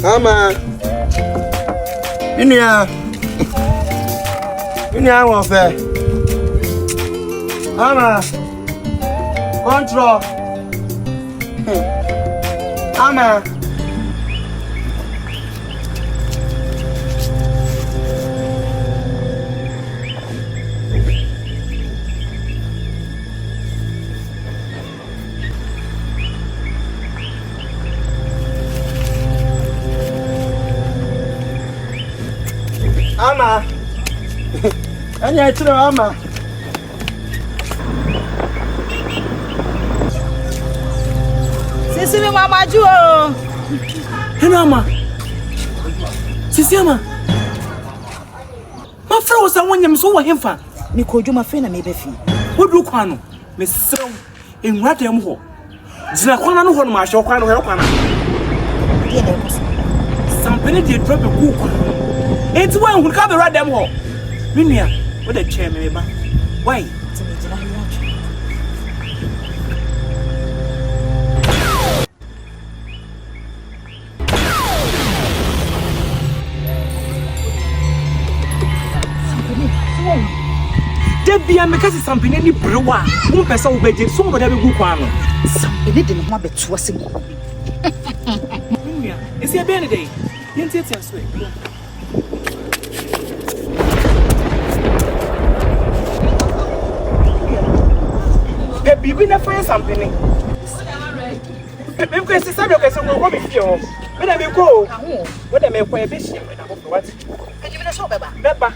Ama. Inia won fe. Ama. Control. Ama. Ama. Anya chiro ama. Sisi mi mama ju o. Hena ama. Sisi ama. Ma fra wo sa wonyam so wo hemfa. Ni ko djuma fe na me be fi. Wodu kwa no. Me serew. Enwata em ho. Jina kwana no ho no ma hwe kwana ho kwana. Dia na ko. Sampene de drop ku kwa. Enti wo ehun ka be ra dem ho. Minua, wo da twa me ba. Why? Timi jina ya twa. Debia me kasi sampene ni brewa. Mo pesa wo beje so mo da be gu kwa no. Sampene de no ho abeto ase mu. Minua, esi e be ne dey. Yenti eti aso e. Bibi na fire sampene. Me ko esi sabe ko esi ko be fie ho. Me na me ko. Wo da me ko e be hia me da ko what? Kan you me so beba? Beba.